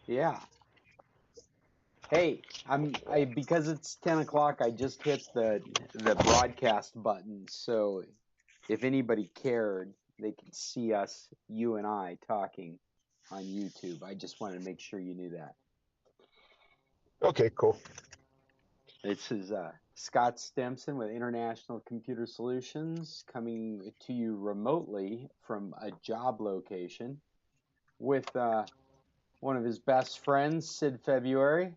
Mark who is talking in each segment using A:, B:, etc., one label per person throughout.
A: Yeah. Hey, I because it's 10 o'clock, I just hit the broadcast button. So if anybody cared, they could see us, you and I, talking on YouTube. I just wanted to make sure you knew that.
B: Okay, cool.
A: This is Scott Stimson with International Computer Solutions coming to you remotely from a job location with one of his best friends, Sid February.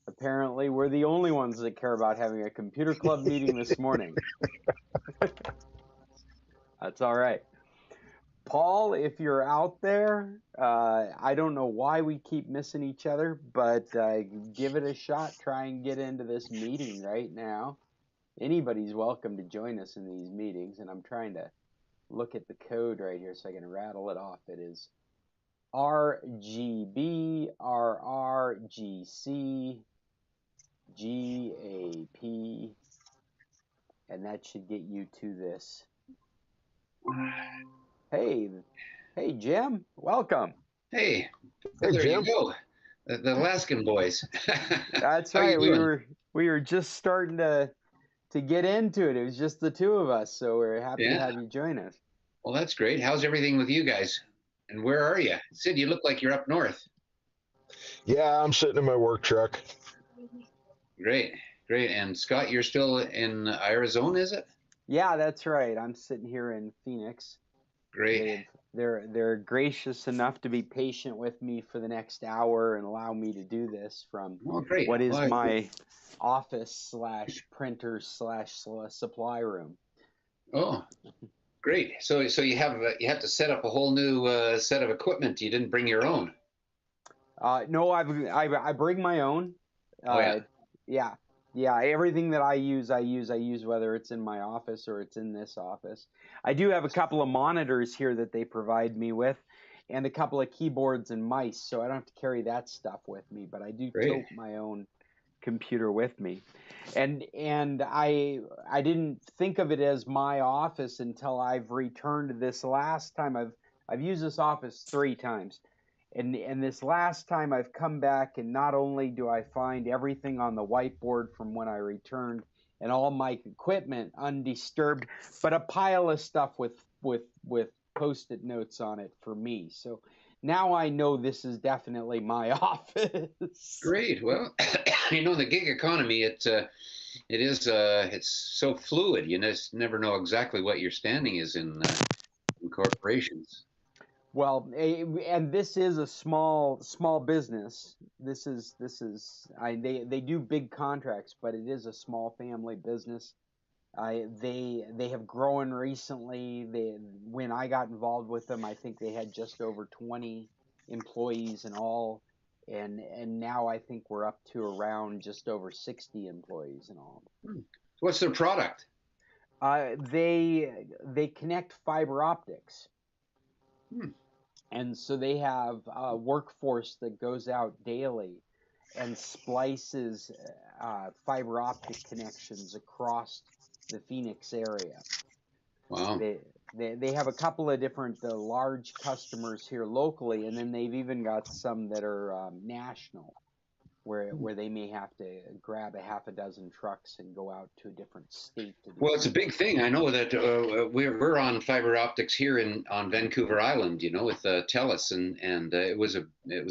A: Apparently, we're the only ones that care about having a computer club meeting this morning. That's all right. Paul, if you're out there, I don't know why we keep missing each other, but give it a shot. Try and get into this meeting right now. Anybody's welcome to join us in these meetings, and I'm trying to look at the code right here so I can rattle it off. It is RGB, RRGC, GAP, and that should get you to this. Hey, hey, Jim, welcome.
C: Hey,
B: Hey,
C: well, there you
B: Jim.
C: go. The Alaskan boys.
A: That's
C: How you
A: right. We
C: doing?
A: were we were just starting to get into it. It was just the two of us, so we're happy to
C: Yeah,
A: have you join us.
C: well, that's great. How's everything with you guys? And where are you? Sid, you look like you're up north.
B: Yeah, I'm sitting in my work truck.
C: Great, great. And Scott, you're still in Arizona, is it?
A: Yeah, that's right. I'm sitting here in Phoenix.
C: Great.
A: They're gracious enough to be patient with me for the next hour and allow me to do this from
C: Oh, great.
A: what is
C: Well,
A: my office slash printer slash supply room.
C: oh, great. So you have to set up a whole new set of equipment. You didn't bring your own.
A: No, I bring my own.
C: Oh yeah,
A: Uh, yeah, yeah. Everything that I use whether it's in my office or it's in this office. I do have a couple of monitors here that they provide me with, and a couple of keyboards and mice, so I don't have to carry that stuff with me. But I do
C: great.
A: tote my own computer with me, and I didn't think of it as my office until I've returned this last time. I've used this office 3 times. And this last time I've come back, and not only do I find everything on the whiteboard from when I returned and all my equipment undisturbed, but a pile of stuff with post-it notes on it for me. So now I know this is definitely my office.
C: Great. Well, the gig economy, it's so fluid. You just never know exactly what your standing is in corporations.
A: Well, and this is a small business. They do big contracts, but it is a small family business. They have grown recently. When I got involved with them, I think they had just over 20 employees in all, and now I think we're up to around just over 60 employees in all.
C: Hmm. What's their product?
A: They connect fiber optics.
C: Hmm.
A: And so they have a workforce that goes out daily and splices fiber optic connections across the Phoenix area.
C: Wow.
A: They they have a couple of different large customers here locally, and then they've even got some that are national, where they may have to grab a half a dozen trucks and go out to a different state to do
C: Well, it's a
A: something.
C: big thing. I know that we're on fiber optics here in on Vancouver Island. With Telus, and it was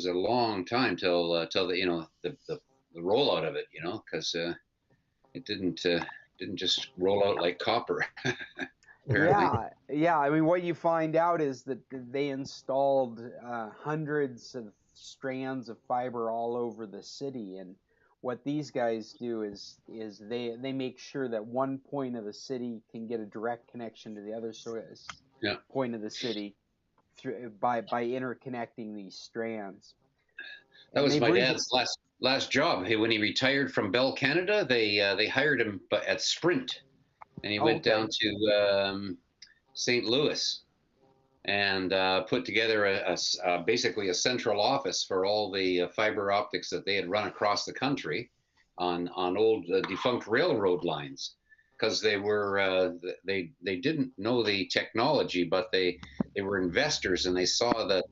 C: a long time till the rollout of it. Because it didn't just roll out like copper. Apparently.
A: Yeah, yeah. I mean, what you find out is that they installed hundreds of strands of fiber all over the city, and what these guys do is they make sure that one point of the city can get a direct connection to the other
C: Yeah.
A: point of the city through by interconnecting these strands.
C: That
A: And
C: was
A: they've
C: my
A: recently,
C: dad's last job. When he retired from Bell Canada, they hired him at Sprint, and he went down
A: okay.
C: to St. Louis and put together basically a central office for all the fiber optics that they had run across the country on old defunct railroad lines. because they were they didn't know the technology, but they were investors, and they saw that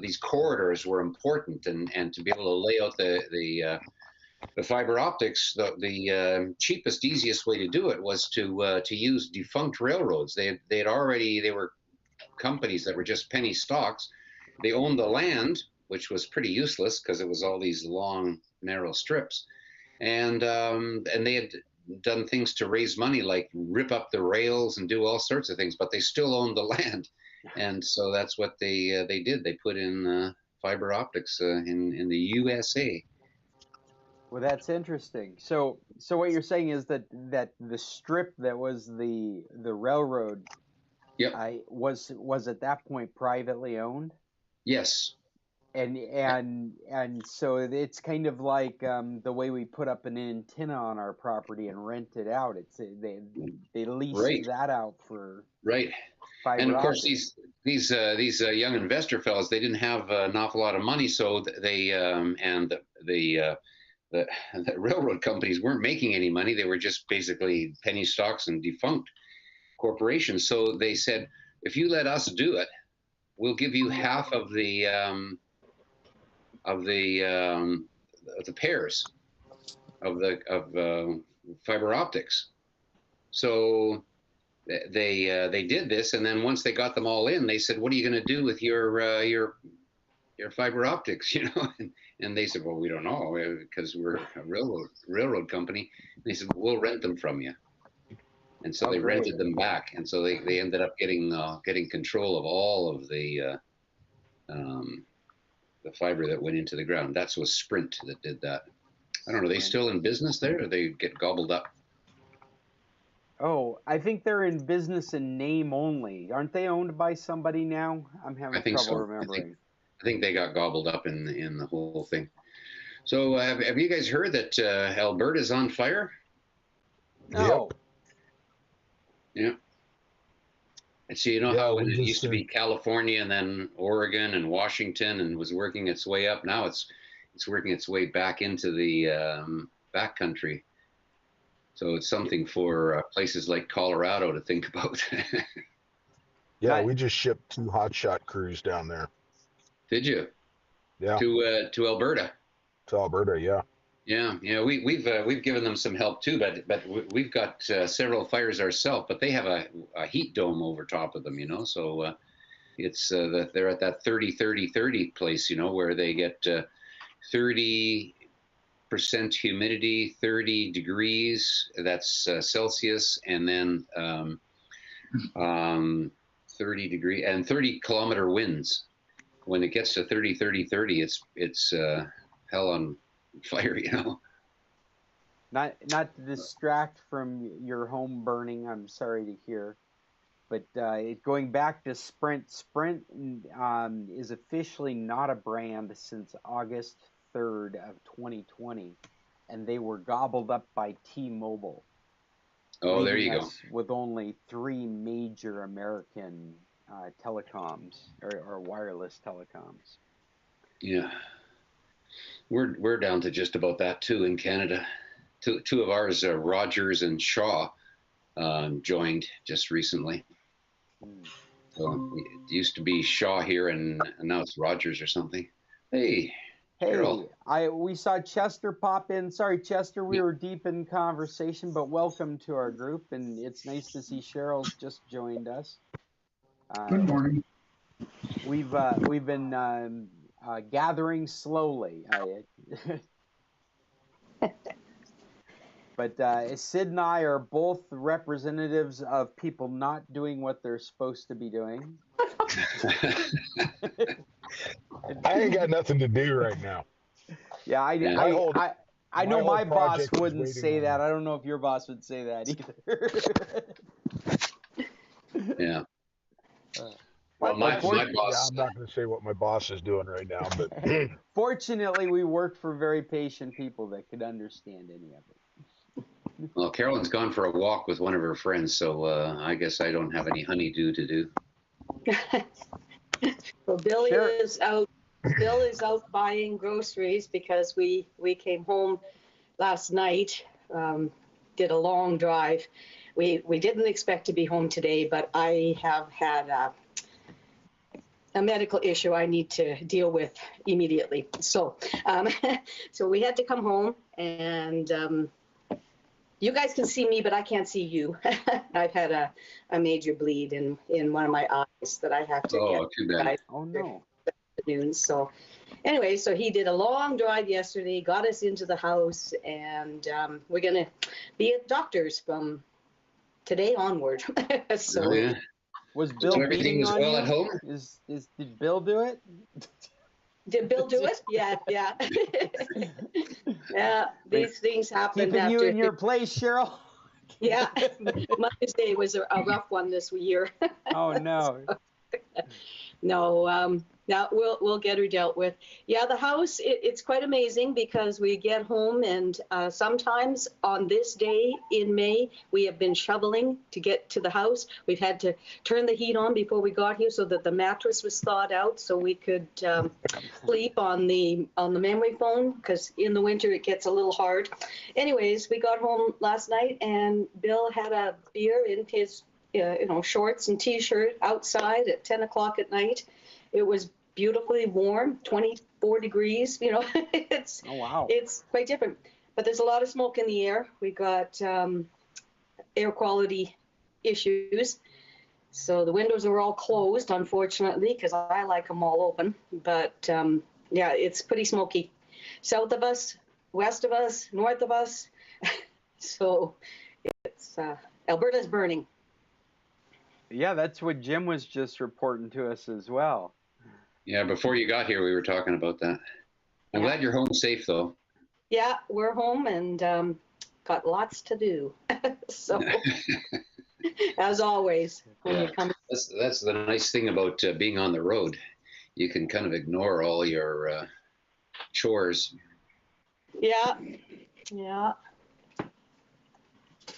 C: these corridors were important, and to be able to lay out the fiber optics, the cheapest, easiest way to do it was to use defunct railroads. They were companies that were just penny stocks. They owned the land, which was pretty useless because it was all these long, narrow strips, and they had done things to raise money, like rip up the rails and do all sorts of things, but they still owned the land, and so that's what they did. They put in fiber optics in the USA.
A: Well, that's interesting. So what you're saying is that the strip that was the railroad,
C: Yep.
A: was at that point privately owned,
C: Yes.
A: and so it's kind of like the way we put up an antenna on our property and rent it out. It's they leased
C: Right.
A: that out for
C: Right.
A: fiber
C: And of course,
A: optics.
C: these young investor fellows, they didn't have an awful lot of money, so they and the railroad companies weren't making any money. They were just basically penny stocks and defunct corporations. So they said, if you let us do it, we'll give you half of the pairs of fiber optics. So they did this, and then once they got them all in, they said, "What are you going to do with your fiber optics?" You know, and they said, "Well, we don't know because we're a railroad company." And they said, "We'll rent them from you." And so they
A: great.
C: rented them back, and so they ended up getting control of all of the fiber that went into the ground. That was Sprint that did that. I don't know. Are they still in business there, or they get gobbled up?
A: Oh, I think they're in business in name only. Aren't they owned by somebody now? I'm having
C: I think
A: trouble
C: so.
A: remembering.
C: I think they got gobbled up in the whole thing. So have you guys heard that Alberta's on fire?
A: No.
C: Yeah. And so you know how when it used to be California and then Oregon and Washington and was working its way up, now it's working its way back into the backcountry. So it's something for places like Colorado to think about.
B: Yeah, we just shipped 2 hotshot crews down there.
C: Did you?
B: Yeah.
C: To Alberta.
B: To Alberta, yeah.
C: Yeah. We've given them some help too, but we've got several fires ourselves. But they have a heat dome over top of them, you know. So it's they're at that 30-30-30 place, you know, where they get 30% humidity, 30 degrees. That's Celsius, and then 30 degree and 30-kilometer winds. When it gets to 30-30-30, it's hell on fire, you know.
A: Not to distract from your home burning, I'm sorry to hear, but going back to Sprint is officially not a brand since August 3rd of 2020, and they were gobbled up by T-Mobile.
C: Oh, there you go.
A: With only 3 major American telecoms or wireless telecoms.
C: Yeah. We're down to just about that too in Canada. Two of ours, Rogers and Shaw, joined just recently. So it used to be Shaw here, and now it's Rogers or something. Hey, Cheryl.
A: We saw Chester pop in. Sorry, Chester, we were deep in conversation, but welcome to our group, and it's nice to see Cheryl's just joined us.
D: Good morning.
A: We've been gathering slowly. But Sid and I are both representatives of people not doing what they're supposed to be doing.
B: I ain't got nothing to do right now.
A: Yeah, I know my boss wouldn't say that. I don't know if your boss would say that either.
C: Yeah. Well, my boss.
B: Yeah, I'm not going to say what my boss is doing right now, but
A: fortunately, we work for very patient people that could understand any of it.
C: Well, Carolyn's gone for a walk with one of her friends, so I guess I don't have any honeydew to do.
E: Well, Bill is out buying groceries because we came home last night did a long drive. We didn't expect to be home today, but I have had a medical issue I need to deal with immediately. So, so we had to come home, and you guys can see me, but I can't see you. I've had a major bleed in one of my eyes that I have to get.
C: Too bad.
A: Oh no.
E: Afternoon. So anyway, so he did a long drive yesterday, got us into the house, and we're going to be at doctors from today onward. So
C: Oh, yeah.
A: Was Bill
C: So everything
A: beating
C: was
A: on
C: well
A: you?
C: at home?
A: Did Bill do it?
E: did Bill do it? Yeah. Yeah, these things happen
A: Keeping
E: after.
A: you in your place, Cheryl?
E: Yeah, Mother's Day was a rough one this year.
A: Oh no.
E: No, now we'll get her dealt with. Yeah, the house, it's quite amazing because we get home, and sometimes on this day in May, we have been shoveling to get to the house. We've had to turn the heat on before we got here so that the mattress was thawed out so we could sleep on the memory foam, because in the winter it gets a little hard. Anyways, we got home last night, and Bill had a beer in his shorts and t-shirt outside at 10 o'clock at night. It was beautifully warm, 24 degrees. It's
A: Oh wow.
E: It's quite different. But there's a lot of smoke in the air. We got air quality issues. So the windows are all closed, unfortunately, because I like them all open. But yeah, it's pretty smoky. South of us, west of us, north of us. So it's Alberta's burning.
A: Yeah, that's what Jim was just reporting to us as well.
C: Yeah, before you got here, we were talking about that. I'm glad you're home safe, though.
E: Yeah, we're home and got lots to do. So, as always, when you come.
C: That's the nice thing about being on the road. You can kind of ignore all your chores.
E: Yeah.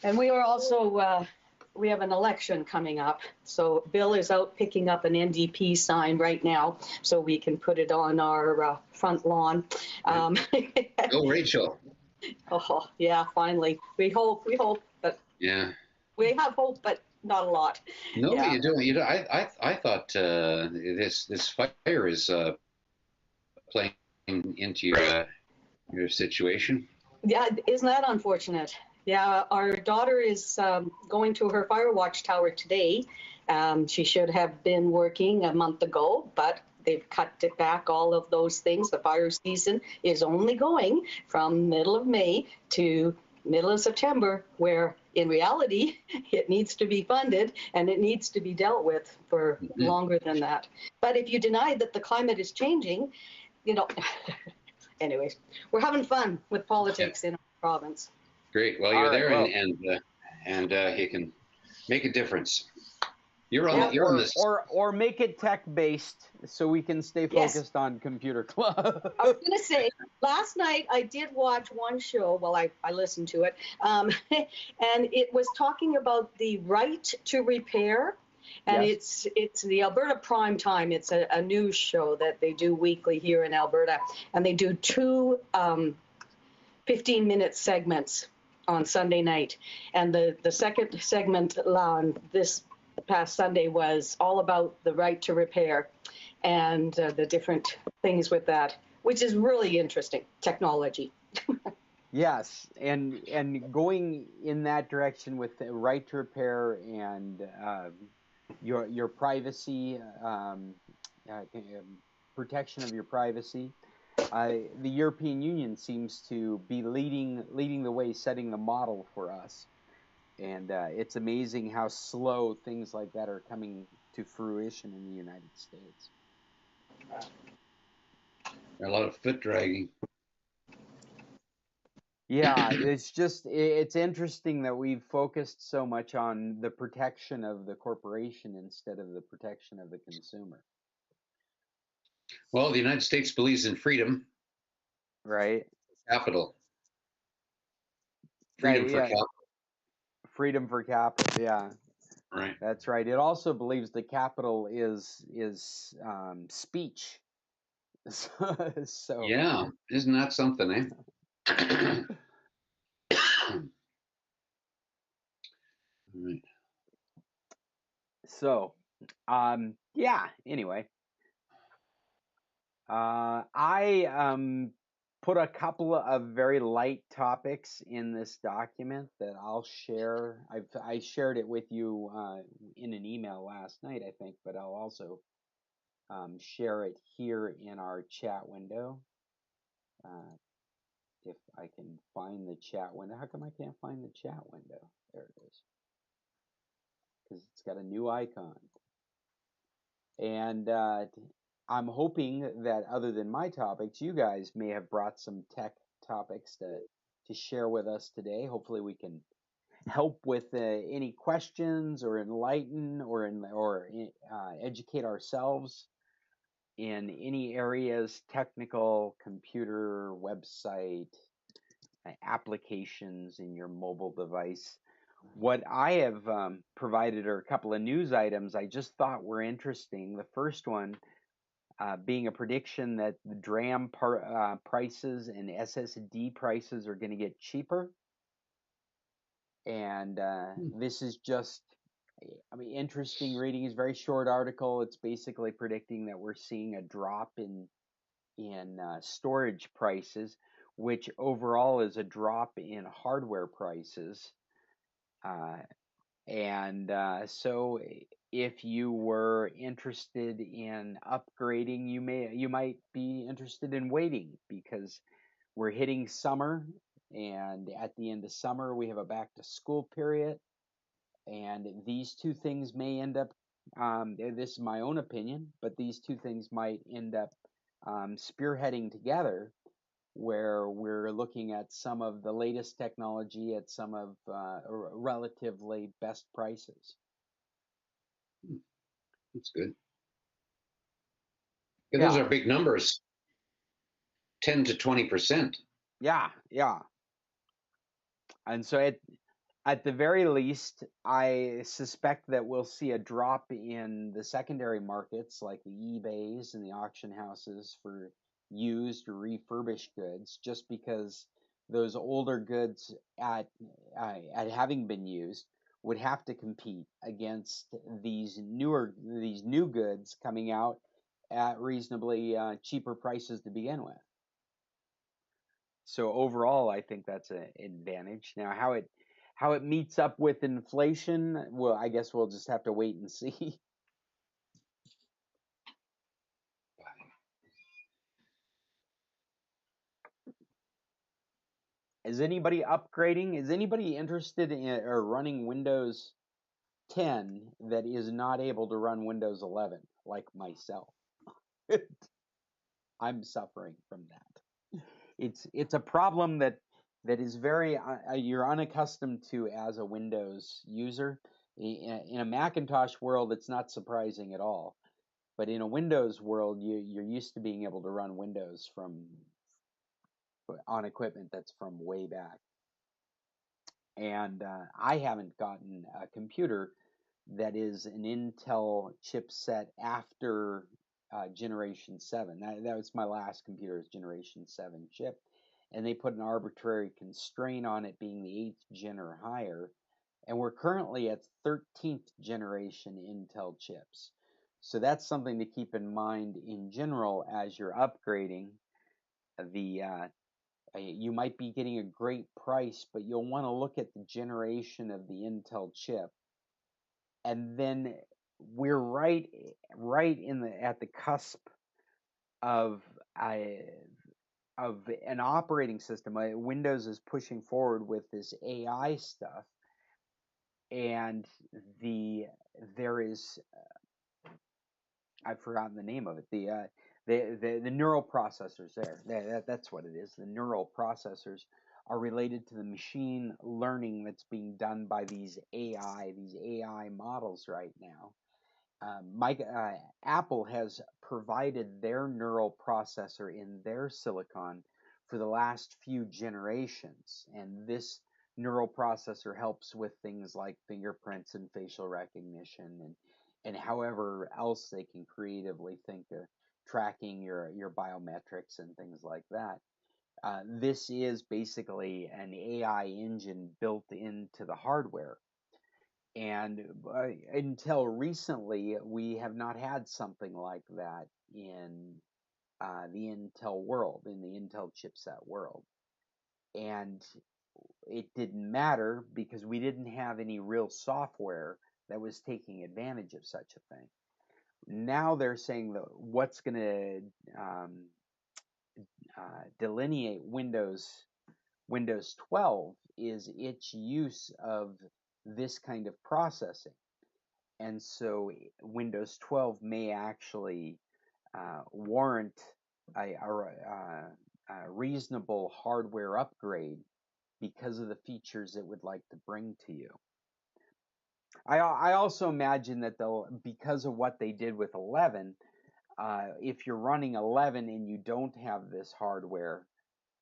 E: And we are also, we have an election coming up. So Bill is out picking up an NDP sign right now so we can put it on our front lawn.
C: Oh, Rachel.
E: Oh, yeah, finally. We hope, but
C: Yeah.
E: we have hope, but not a lot.
C: No,
E: Yeah.
C: you don't. I thought this fire is playing into your situation.
E: Yeah, isn't that unfortunate? Yeah, our daughter is going to her fire watch tower today. She should have been working a month ago, but they've cut it back, all of those things. The fire season is only going from middle of May to middle of September, where in reality, it needs to be funded and it needs to be dealt with for longer than that. But if you deny that the climate is changing, anyways, we're having fun with politics in our province.
C: Great. Well, you're there,
A: well.
C: and you can make a difference. You're on this.
A: Or make it tech based so we can stay focused on Computer Club.
E: I was going to say, last night I did watch one show. Well, I listened to it, and it was talking about the right to repair. And it's the Alberta Prime Time. It's a news show that they do weekly here in Alberta, and they do two 15-minute segments on Sunday night. And the second segment on this past Sunday was all about the right to repair and the different things with that, which is really interesting, technology.
A: Yes, and going in that direction with the right to repair and your privacy, protection of your privacy. The European Union seems to be leading the way, setting the model for us. And it's amazing how slow things like that are coming to fruition in the United States.
C: A lot of foot dragging.
A: Yeah, it's interesting that we've focused so much on the protection of the corporation instead of the protection of the consumer.
C: Well, the United States believes in freedom.
A: Right.
C: Capital. Freedom for capital.
A: Freedom for capital. Yeah.
C: Right.
A: That's right. It also believes the capital is speech. So.
C: Yeah, isn't that something, eh? Right.
A: So, yeah. Anyway, I put a couple of very light topics in this document that I'll share. I shared it with you in an email last night, I think, but I'll also share it here in our chat window. If I can find the chat window. How come I can't find the chat window? There it is. Because it's got a new icon. And I'm hoping that other than my topics, you guys may have brought some tech topics to share with us today. Hopefully we can help with any questions or enlighten or educate ourselves in any areas, technical, computer, website, applications in your mobile device. What I have provided are a couple of news items I just thought were interesting. The first one being a prediction that the DRAM prices and SSD prices are going to get cheaper. And this is just, I mean, interesting reading. It's a very short article. It's basically predicting that we're seeing a drop in storage prices, which overall is a drop in hardware prices. So if you were interested in upgrading, you might be interested in waiting because we're hitting summer, and at the end of summer we have a back to school period, and these two things may end up this is my own opinion, but these two things might end up spearheading together, where we're looking at some of the latest technology at some of relatively best prices.
C: That's good. Yeah, those
A: Yeah,
C: are big numbers, 10 to 20%.
A: yeah. And so at the very least, I suspect that we'll see a drop in the secondary markets like the eBays and the auction houses for used or refurbished goods, just because those older goods at having been used would have to compete against these new goods coming out at reasonably cheaper prices to begin with. So overall, I think that's an advantage. Now, how it meets up with inflation, well, I guess we'll just have to wait and see. Is anybody upgrading? Is anybody interested in or running Windows 10 that is not able to run Windows 11, like myself? I'm suffering from that. It's a problem that is very you're unaccustomed to as a Windows user. In a Macintosh world, it's not surprising at all. But in a Windows world, you're used to being able to run Windows on equipment that's from way back. And I haven't gotten a computer that is an Intel chipset after Generation 7. That was my last computer, is Generation 7 chip. And they put an arbitrary constraint on it being the 8th gen or higher. And we're currently at 13th generation Intel chips. So that's something to keep in mind in general as you're upgrading. You might be getting a great price, but you'll want to look at the generation of the Intel chip. And then we're right at the cusp of an operating system. Windows is pushing forward with this AI stuff, and there is I've forgotten the name of it. The neural processors that's what it is. The neural processors are related to the machine learning that's being done by these AI models right now. Apple has provided their neural processor in their silicon for the last few generations, and this neural processor helps with things like fingerprints and facial recognition and however else they can creatively think of tracking your biometrics and things like that. This is basically an AI engine built into the hardware. And until recently, we have not had something like that in the Intel world, in the Intel chipset world. And it didn't matter because we didn't have any real software that was taking advantage of such a thing. Now they're saying that what's going to delineate Windows 12 is its use of this kind of processing. And so Windows 12 may actually warrant a reasonable hardware upgrade because of the features it would like to bring to you. I also imagine that because of what they did with 11, if you're running 11 and you don't have this hardware,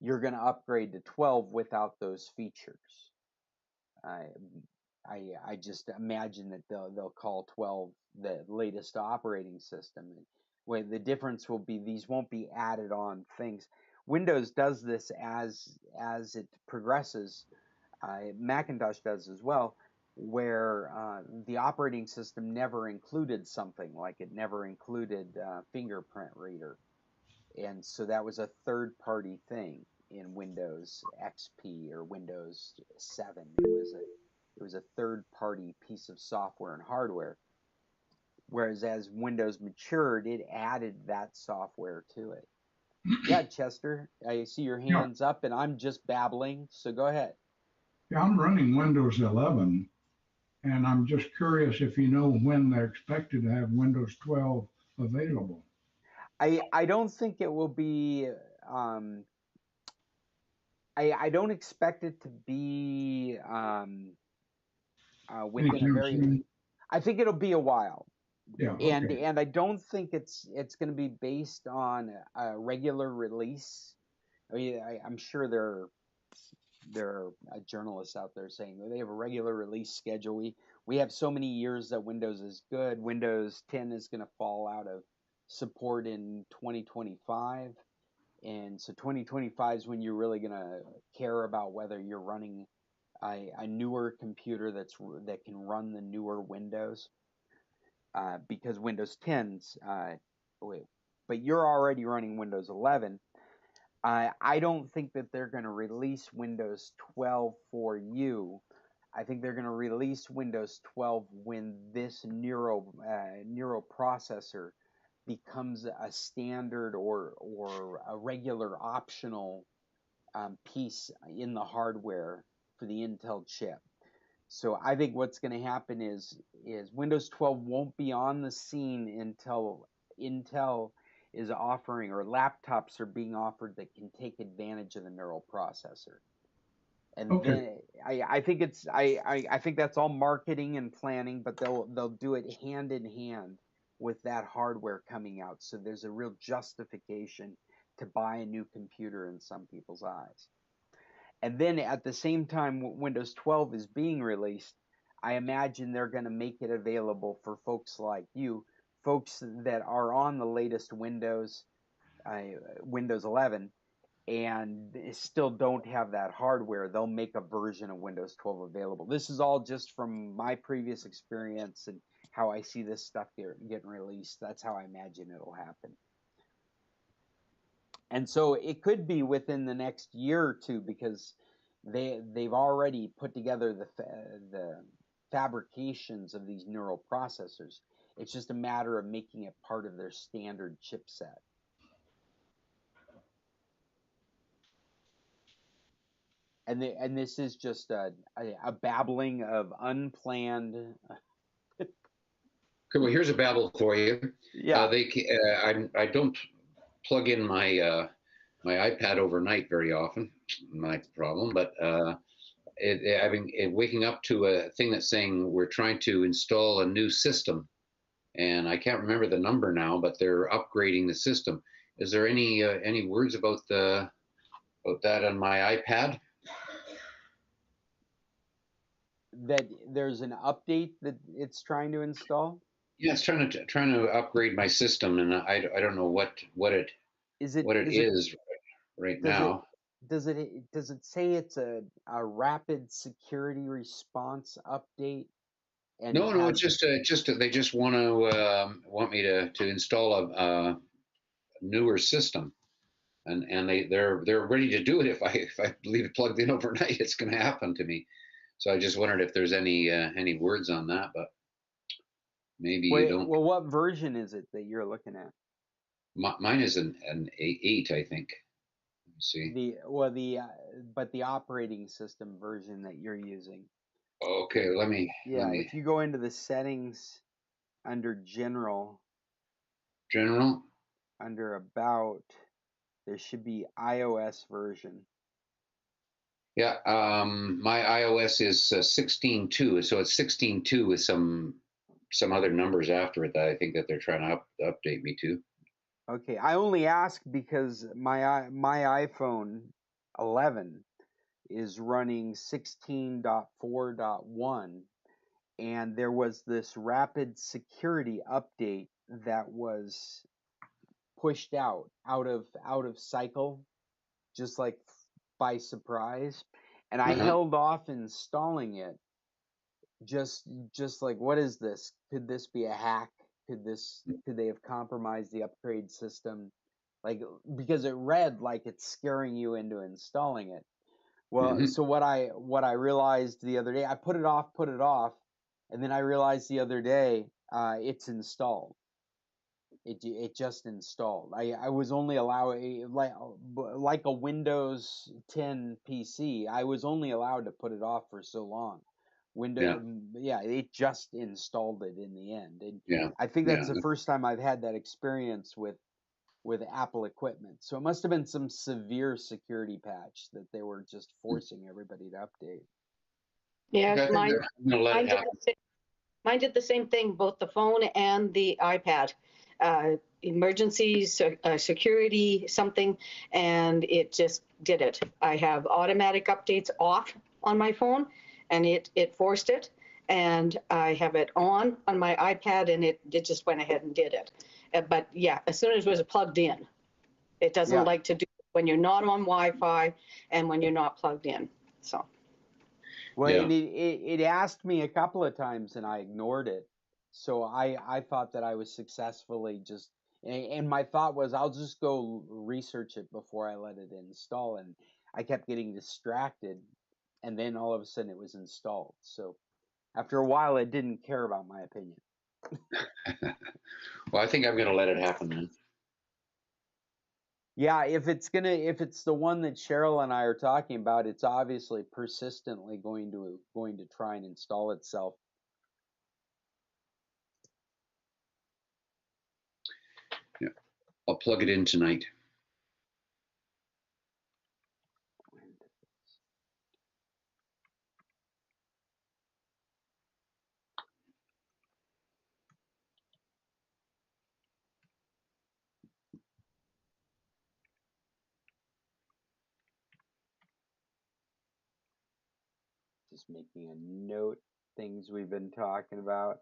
A: you're going to upgrade to 12 without those features. I just imagine that they'll call 12 the latest operating system. And where the difference will be, these won't be added on things. Windows does this as it progresses. Macintosh does as well, where the operating system never included something, like it never included fingerprint reader. And so that was a third-party thing in Windows XP or Windows 7. It was a third-party piece of software and hardware. Whereas as Windows matured, it added that software to it. Yeah, Chester, I see your hands up, and I'm just babbling, so go ahead.
D: Yeah, I'm running Windows 11, and I'm just curious if you know when they're expected to have Windows 12 available.
A: I don't think it will be. I don't expect it to be within a very. I think it'll be a while.
D: Yeah. Okay.
A: And I don't think it's going to be based on a regular release. I mean, I'm sure there are journalists out there saying that they have a regular release schedule. We have so many years that Windows is good. Windows 10 is going to fall out of support in 2025. And so 2025 is when you're really going to care about whether you're running a newer computer that can run the newer Windows. Because Windows 10's, but you're already running Windows 11. I don't think that they're going to release Windows 12 for you. I think they're going to release Windows 12 when this neural processor becomes a standard or a regular optional piece in the hardware for the Intel chip. So I think what's going to happen is Windows 12 won't be on the scene until Intel is offering, or laptops are being offered that can take advantage of the neural processor. And then I think I think that's all marketing and planning, but they'll do it hand in hand with that hardware coming out. So there's a real justification to buy a new computer in some people's eyes. And then at the same time Windows 12 is being released, I imagine they're going to make it available for folks like you, folks that are on the latest Windows 11, and still don't have that hardware. They'll make a version of Windows 12 available. This is all just from my previous experience and how I see this stuff getting released. That's how I imagine it'll happen. And so it could be within the next year or two, because they've already put together the fabrications of these neural processors. It's just a matter of making it part of their standard chipset. And this is just a babbling of unplanned.
C: Okay, well, here's a babble for you.
A: Yeah.
C: I don't plug in my my iPad overnight very often. My problem, but I've been waking up to a thing that's saying we're trying to install a new system, and I can't remember the number now, but they're upgrading the system. Is there any words about that on my iPad?
A: That there's an update that it's trying to install?
C: Yeah, it's trying to upgrade my system, and I don't know what it is right now.
A: Does it say it's a rapid security response update? And
C: No, no,
A: have
C: it's just they just want me to install a newer system, and they're ready to do it if I leave it plugged in overnight, it's going to happen to me. So I just wondered if there's any words on that, but maybe you
A: wait,
C: don't.
A: well, what version is it that you're looking at?
C: Mine is an 8, I think. Let me see.
A: But the operating system version that you're using.
C: Okay, let me
A: If you go into the settings under general,
C: general.
A: under about, there should be iOS version.
C: Yeah, my iOS is 16.2, so it's 16.2 with some other numbers after it that I think that they're trying to update me to.
A: Okay, I only ask because my iPhone 11 is running 16.4.1, and there was this rapid security update that was pushed out of cycle, just like by surprise, and I
C: Uh-huh.
A: held off installing it. Just like, what is this? Could this be a hack? Could they have compromised the upgrade system? Like, because it read like it's scaring you into installing it. Well,
C: Mm-hmm.
A: so what I realized the other day, I put it off, and then I realized the other day, it's installed. It just installed. I was only allowed, like a Windows 10 PC. I was only allowed to put it off for so long.
C: Yeah,
A: Yeah, it just installed it in the end, and
C: yeah,
A: I think
C: yeah.
A: that's the first time I've had that experience with Apple equipment. So it must have been some severe security patch that they were just forcing everybody to update.
C: Okay,
E: Yes,
C: I think I'm gonna let
E: mine
C: it
E: did
C: happen.
E: mine did the same thing, both the phone and the iPad. Emergency security something, and it just did it. I have automatic updates off on my phone, and it forced it. And I have it on my iPad, and it just went ahead and did it. But yeah, as soon as it was plugged in, it doesn't
A: Yeah.
E: like to do it when you're not on Wi-Fi and when you're not plugged in. So.
A: Well,
C: Yeah.
A: and it asked me a couple of times, and I ignored it. So I thought that I was successfully just, and my thought was I'll just go research it before I let it install, and I kept getting distracted, and then all of a sudden it was installed. So after a while, it didn't care about my opinion.
C: Well, I think I'm gonna let it happen then.
A: Yeah, if it's the one that Cheryl and I are talking about, it's obviously persistently going to try and install itself.
C: Yeah, I'll plug it in tonight.
A: Just making a note, things we've been talking about.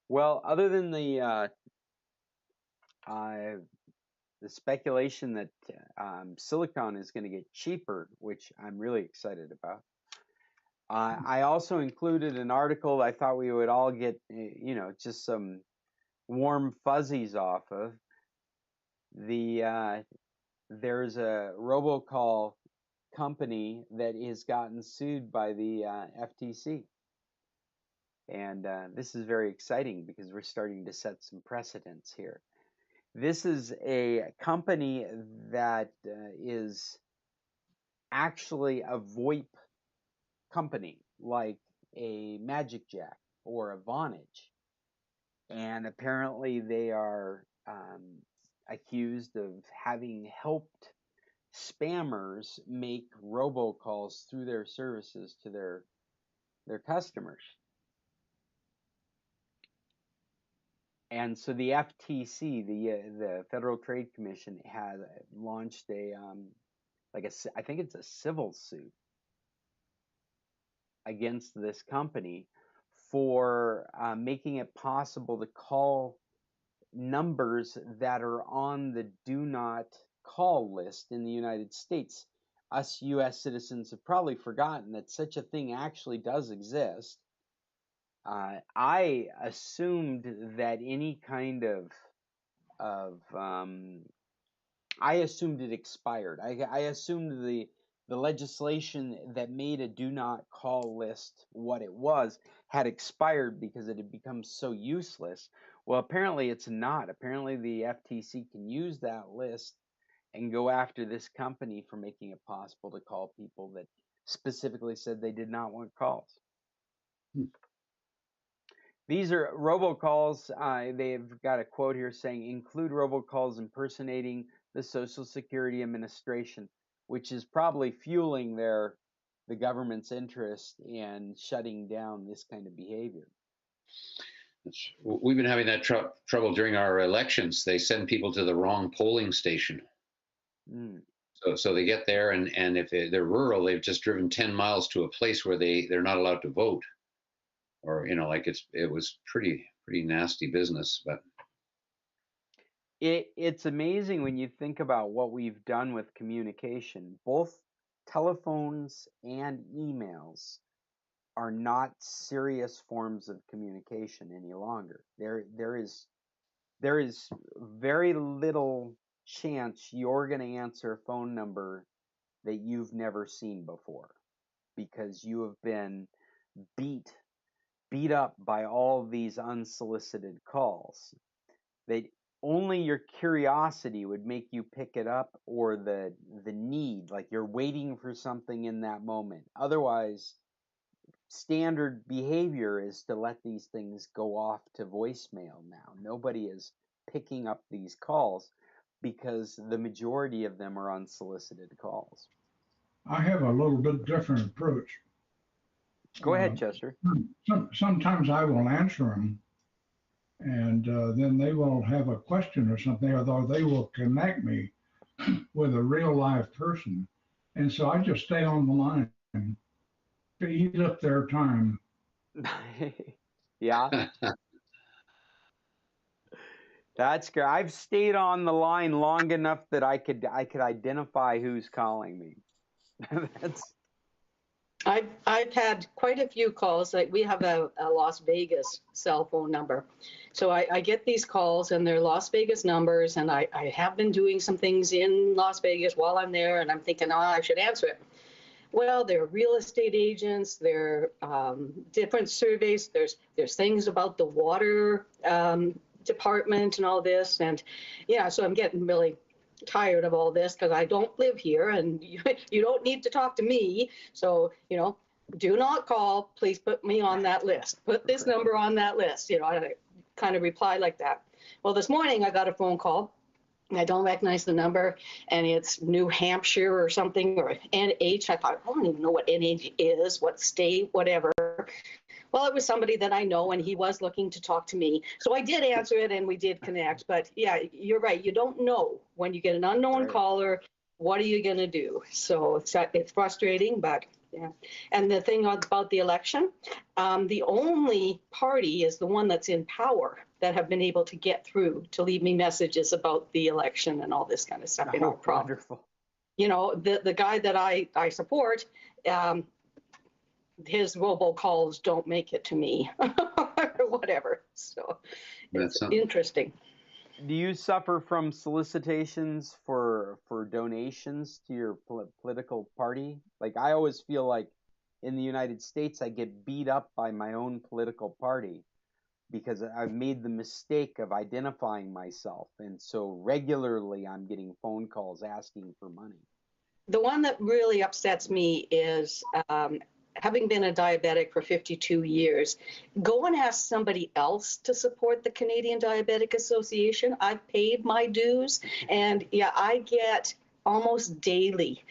A: Well, other than the speculation that silicon is going to get cheaper, which I'm really excited about. I also included an article I thought we would all get, just some warm fuzzies off of. There's a robocall company that has gotten sued by the FTC. And this is very exciting because we're starting to set some precedents here. This is a company that is actually a VoIP company, like a Magic Jack or a Vonage. And apparently they are accused of having helped spammers make robocalls through their services to their customers. And so the FTC, the Federal Trade Commission, has launched I think it's a civil suit against this company for making it possible to call numbers that are on the do not call list in the United States. Us US citizens have probably forgotten that such a thing actually does exist. I assumed that any kind of I assumed it expired. I assumed the legislation that made a do not call list what it was had expired because it had become so useless. Well, apparently it's not. Apparently the FTC can use that list and go after this company for making it possible to call people that specifically said they did not want calls. These are robocalls. They've got a quote here saying, include robocalls impersonating the Social Security Administration, which is probably fueling the government's interest in shutting down this kind of behavior.
C: We've been having that trouble during our elections. They send people to the wrong polling station. So they get there, and if they're rural, they've just driven 10 miles to a place where they're not allowed to vote. Or, like it was pretty nasty business. But
A: it's amazing when you think about what we've done with communication. Both telephones and emails are not serious forms of communication any longer. There is very little chance you're going to answer a phone number that you've never seen before, because you have been beat up by all these unsolicited calls. That only your curiosity would make you pick it up, or the need, like you're waiting for something in that moment. Otherwise, standard behavior is to let these things go off to voicemail now. Nobody is picking up these calls because the majority of them are unsolicited calls.
D: I have a little bit different approach.
A: Go ahead, Chester.
D: Sometimes I will answer them, and then they will have a question or something, or they will connect me with a real live person. And so I just stay on the line to eat up their time.
A: Yeah. That's good. I've stayed on the line long enough that I could identify who's calling me.
E: I've had quite a few calls. Like, we have a Las Vegas cell phone number. So I get these calls, and they're Las Vegas numbers, and I have been doing some things in Las Vegas while I'm there, and I'm thinking, oh, I should answer it. Well, they're real estate agents, they're different surveys, there's things about the water department and all this. And yeah, so I'm getting really tired of all this, because I don't live here, and you don't need to talk to me. So, do not call. Please put me on that list. Put this number on that list. I kind of reply like that. Well, this morning I got a phone call. I don't recognize the number, and it's New Hampshire or something, or NH. I thought, I don't even know what NH is, what state, whatever. Well, it was somebody that I know, and he was looking to talk to me. So I did answer it, and we did connect. But yeah, you're right. You don't know when you get an unknown caller, what are you going to do? So it's frustrating, but yeah. And the thing about the election, the only party is the one that's in power that have been able to get through to leave me messages about the election and all this kind of stuff.
A: Wonderful.
E: The guy that I support, his robocalls don't make it to me or whatever. So it's interesting.
A: Do you suffer from solicitations for donations to your political party? Like, I always feel like in the United States, I get beat up by my own political party because I've made the mistake of identifying myself. And so regularly I'm getting phone calls asking for money.
E: The one that really upsets me is having been a diabetic for 52 years, go and ask somebody else to support the Canadian Diabetic Association. I've paid my dues, and yeah, I get almost daily,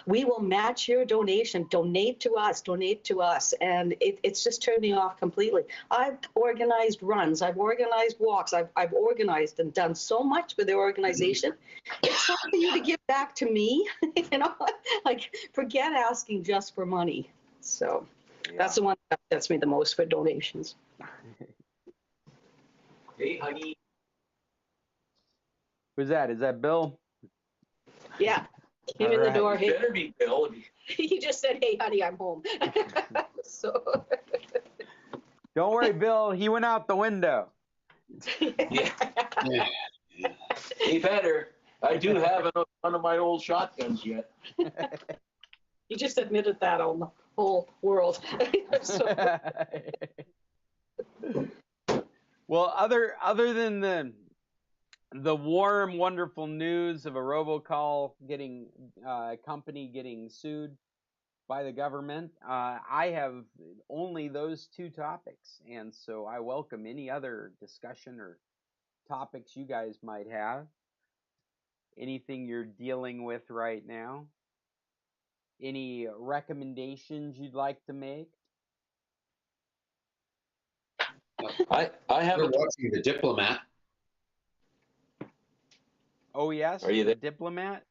E: we will match your donation, donate to us, and it's just turned me off completely. I've organized runs, I've organized walks, I've organized and done so much for the organization. It's time for you to give back to me, like, forget asking just for money. So that's the one that upsets me the most for donations.
F: Hey, honey.
A: Who's that? Is that Bill?
E: Yeah, came
A: All
E: in the
A: right.
E: door.
F: It
E: Hey,
F: better be Bill.
E: he just said, "Hey, honey, I'm home." So.
A: Don't worry, Bill. He went out the window.
F: Yeah,
C: Yeah.
F: he better. I do have one of my old shotguns yet.
E: You just admitted that on the whole world. So,
A: Well, other than the warm, wonderful news of a robocall company getting sued by the government, I have only those two topics, and so I welcome any other discussion or topics you guys might have. Anything you're dealing with right now? Any recommendations you'd like to make?
F: I have
C: We're
F: a.
C: watching The Diplomat.
A: Oh yes,
F: Are you
A: The
F: there?
A: Diplomat.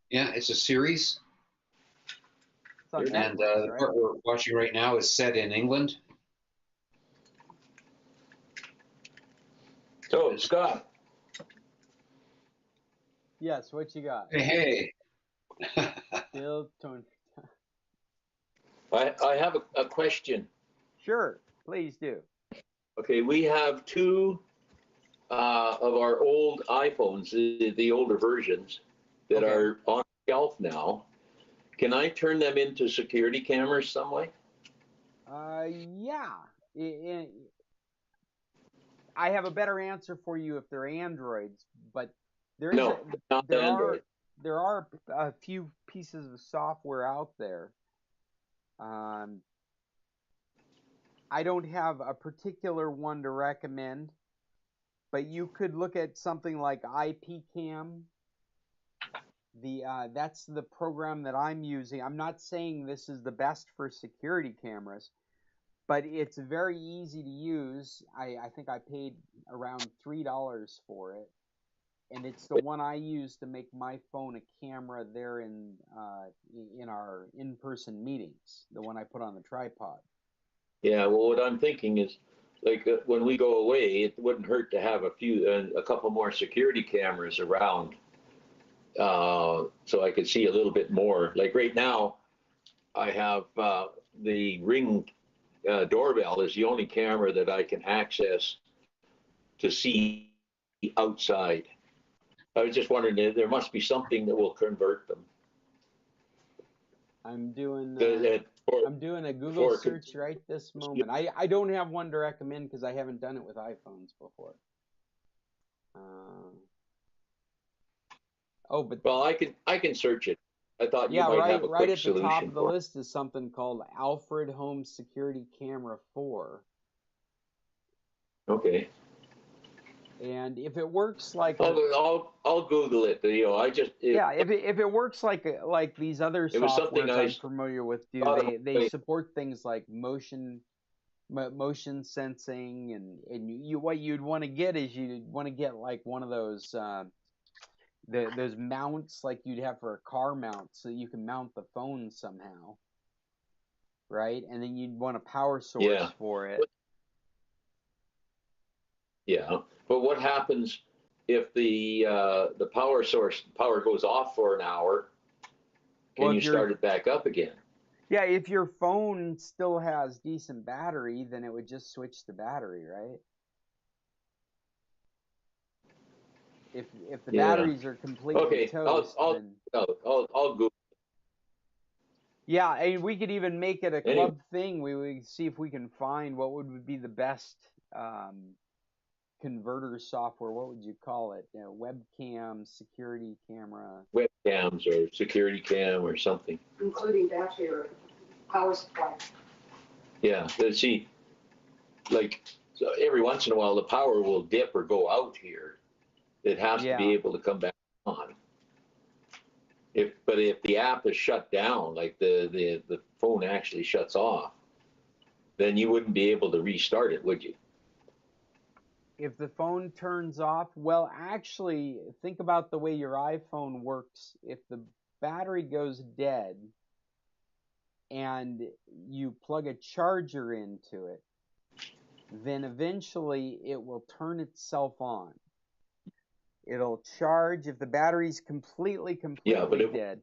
C: Yeah, it's a series,
A: It's on
C: and
A: Netflix,
C: the
A: right?
C: part we're watching right now is set in England.
F: So, Scott,
A: Yes. What you got?
C: Hey.
A: Bill Tone.
F: I have a question.
A: Sure, please do.
F: Okay, we have two of our old iPhones, the older versions, that
A: Okay.
F: are on the shelf now. Can I turn them into security cameras some way?
A: Yeah. I have a better answer for you if they're Androids, but there is
F: No, not
A: there
F: Android.
A: are a few pieces of software out there. I don't have a particular one to recommend, but you could look at something like IPCam. That's the program that I'm using. I'm not saying this is the best for security cameras, but it's very easy to use. I think I paid around $3 for it, and it's the one I use to make my phone a camera there in our in-person meetings. The one I put on the tripod.
F: Yeah, well, what I'm thinking is, like, when we go away, it wouldn't hurt to have a couple more security cameras around, so I could see a little bit more. Like right now, I have the Ring doorbell is the only camera that I can access to see outside. I was just wondering if there must be something that will convert them.
A: I'm doing a Google
F: for-
A: search right this moment. I don't have one to recommend because I haven't done it with iPhones before. But
F: Well, I can search it. I thought you
A: yeah,
F: might have a
A: right
F: quick
A: at the top
F: solution
A: of the
F: for it.
A: list is something called Alfred Home Security Camera 4.
F: Okay.
A: And if it works like
F: I'll Google it. You know,
A: if it works like these other
F: It was something
A: softwares
F: I
A: I'm familiar with do,
F: thought
A: they support things like motion sensing, and what you'd want to get is you'd want to get like one of those those mounts like you'd have for a car mount, so you can mount the phone somehow, right? And then you'd want a power source for it.
F: Yeah, but what happens if the power goes off for an hour? Can you start it back up again?
A: Yeah, if your phone still has decent battery, then it would just switch the battery, right? If the batteries are completely toast, then
F: I'll Google.
A: yeah, and we could even make it a club thing. We would see if we can find what would be the best converter software. What would you call it? Webcam, security camera.
F: Webcams or security cam or something.
E: including battery or power supply.
F: Yeah, see, like so every once in a while the power will dip or go out here. It has to be able to come back on. But if the app is shut down, like the phone actually shuts off, then you wouldn't be able to restart it, would you?
A: If the phone turns off, well, actually, think about the way your iPhone works. If the battery goes dead and you plug a charger into it, then eventually it will turn itself on. It'll charge if the battery's completely
F: Yeah, but
A: dead.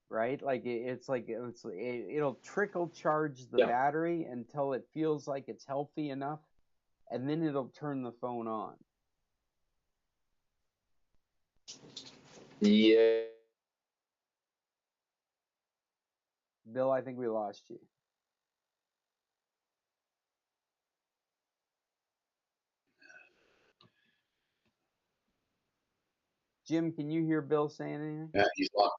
A: Right? Like it'll trickle charge the battery until it feels like it's healthy enough, and then it'll turn the phone on.
F: Yeah.
A: Bill, I think we lost you. Jim, can you hear Bill saying anything?
C: Yeah, he's lost.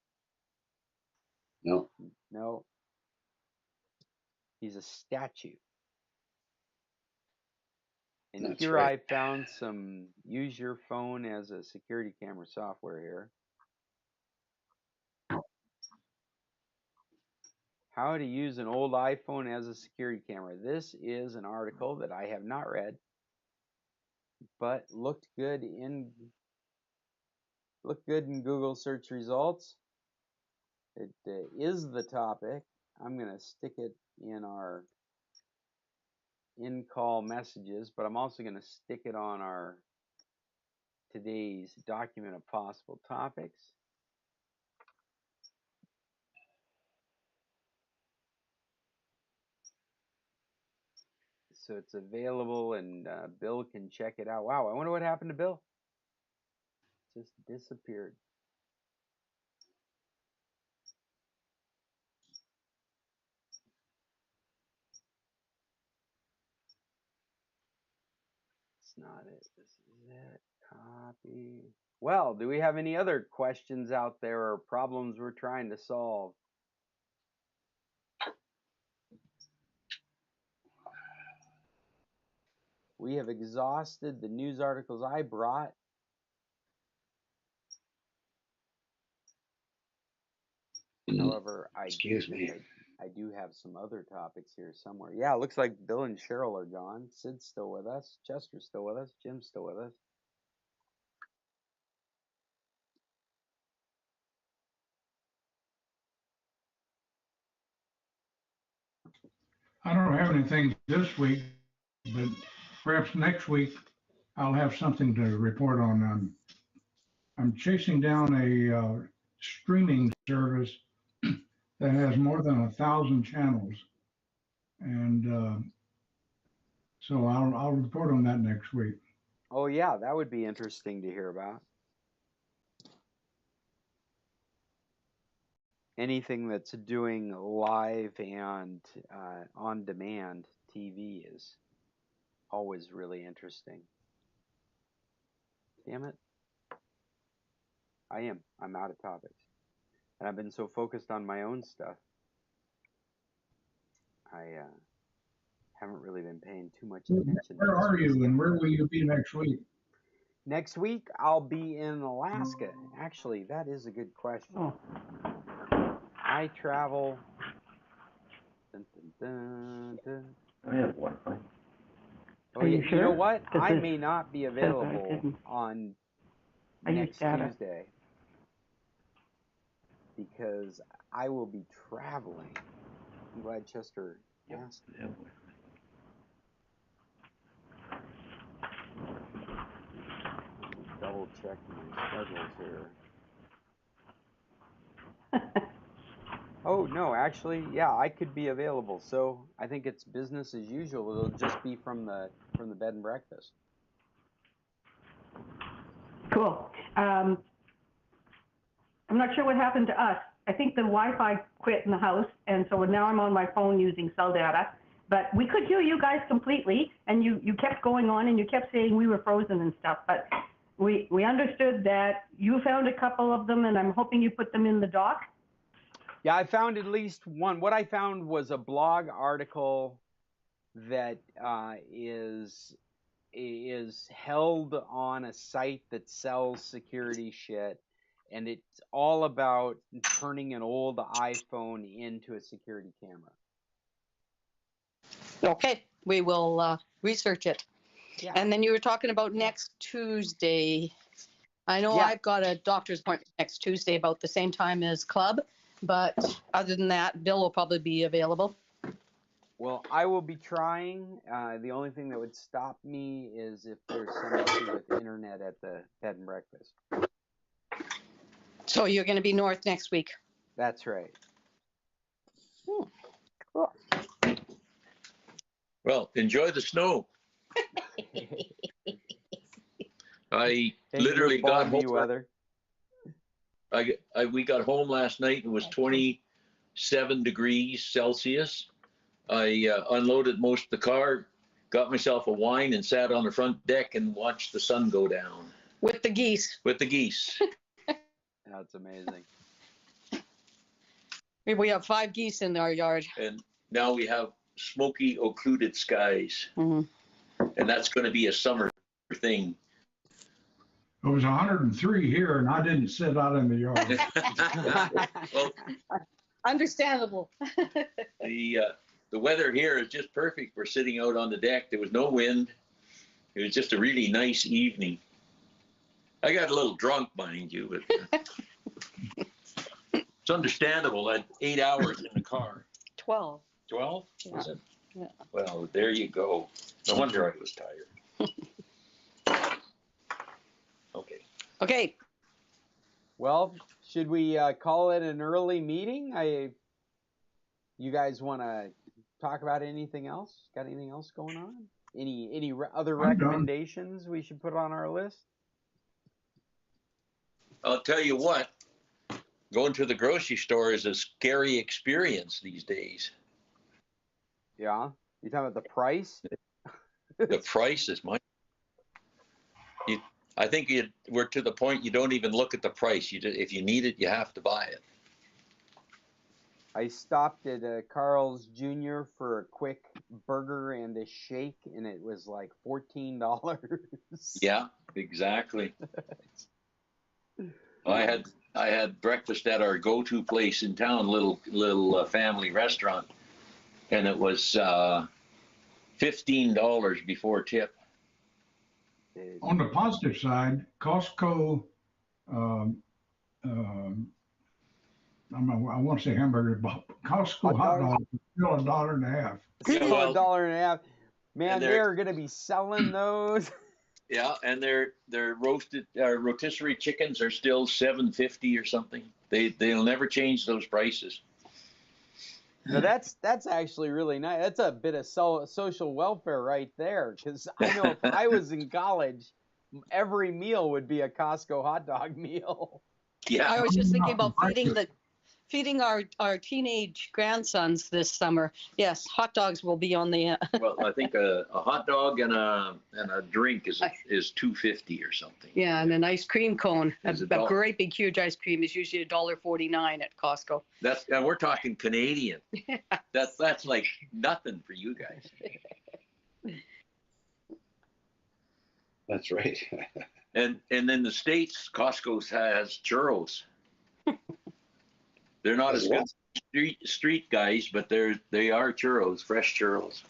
C: No.
A: No. He's a statue. And
C: That's
A: here
C: right.
A: I found some use your phone as a security camera software here. How to use an old iPhone as a security camera. This is an article that I have not read, but looked good in Google search results. It is the topic. I'm going to stick it in our in-call messages, but I'm also going to stick it on our today's document of possible topics. So it's available, and Bill can check it out. Wow, I wonder what happened to Bill. Just disappeared. It's not it. This is it. Copy. Well, do we have any other questions out there or problems we're trying to solve? We have exhausted the news articles I brought. However, I do have some other topics here somewhere. Yeah, it looks like Bill and Cheryl are gone. Sid's still with us. Chester's still with us. Jim's still with us.
D: I don't have anything this week, but perhaps next week I'll have something to report on. I'm chasing down a streaming service that has more than 1,000 channels, and so I'll report on that next week.
A: Oh yeah, that would be interesting to hear about. Anything that's doing live and on-demand TV is always really interesting. Damn it. I'm out of topics. And I've been so focused on my own stuff. I haven't really been paying too much attention.
D: Where are you, and where will you be next week?
A: Next week, I'll be in Alaska. Actually, that is a good question.
G: Oh.
A: I travel. Dun, dun, dun, dun.
G: I have Wi-Fi.
A: Oh,
G: Are you
A: You
G: sure?
A: know what?
G: 'Cause
A: I
G: this
A: may not be
G: says I
A: available
G: didn't.
A: on
G: I use
A: next
G: data.
A: Tuesday because I will be traveling. I'm glad Chester asked me. Double check my schedules here. Oh no, actually, yeah, I could be available. So I think it's business as usual. It'll just be from the bed and breakfast.
G: Cool. I'm not sure what happened to us. I think the Wi-Fi quit in the house, and so now I'm on my phone using cell data. But we could hear you guys completely, and you kept going on, and you kept saying we were frozen and stuff. But we understood that you found a couple of them, and I'm hoping you put them in the doc.
A: Yeah, I found at least one. What I found was a blog article that is held on a site that sells security shit, and it's all about turning an old iPhone into a security camera.
E: Okay, we will research it.
A: Yeah.
E: And then you were talking about next Tuesday. I know
A: Yeah.
E: I've got a doctor's appointment next Tuesday about the same time as Club, but other than that, Bill will probably be available.
A: Well, I will be trying. The only thing that would stop me is if there's some issue with internet at the bed and breakfast.
E: So you're going to be north next week.
A: That's right.
E: Cool.
F: Well, enjoy the snow. I literally got home.
A: Weather.
F: We got home last night and it was 27 degrees Celsius. I unloaded most of the car, got myself a wine, and sat on the front deck and watched the sun go down.
E: With the geese.
F: With the geese.
A: That's amazing.
E: We have 5 geese in our yard.
F: And now we have smoky, occluded skies.
E: Mm-hmm.
F: And that's going to be a summer thing.
D: It was 103 here, and I didn't sit out in the yard.
F: Well,
E: understandable.
F: The weather here is just perfect for sitting out on the deck. There was no wind. It was just a really nice evening. I got a little drunk, mind you, but it's understandable. I had 8 hours in the car.
E: 12.
F: 12?
E: Yeah.
F: Was it?
E: Yeah.
F: Well, there you go. No wonder I was tired. Okay.
E: Okay.
A: Well, should we call it an early meeting? You guys want to talk about anything else? Got anything else going on? Any other recommendations we should put on our list?
F: I'll tell you what, going to the grocery store is a scary experience these days.
A: Yeah? You talking about the price?
F: The price is I think we're to the point you don't even look at the price. If you need it, you have to buy it.
A: I stopped at Carl's Jr. for a quick burger and a shake, and it was like $14.
F: Yeah, exactly. I had breakfast at our go-to place in town, little family restaurant, and it was $15 before tip.
D: On the positive side, Costco, I want to say hamburger, but Costco hot dogs are still $1.50.
A: Still $1.50. Man, they're going to be selling those.
F: Yeah, and their roasted rotisserie chickens are still $7.50 or something. They'll never change those prices.
A: No, that's actually really nice. That's a bit of social welfare right there. Because I know if I was in college, every meal would be a Costco hot dog meal.
F: Yeah,
E: I was just thinking about feeding our teenage grandsons this summer. Yes, hot dogs will be on the.
F: Well, I think a hot dog and a drink is $2.50 or something.
E: Yeah, and an ice cream cone. A
F: $1.
E: great big huge ice cream is usually $1.49 at Costco.
F: And we're talking Canadian. Yeah. That's like nothing for you guys.
C: That's right.
F: And in the States, Costco has churros. They're not as good street guys, but they are churros, fresh churros.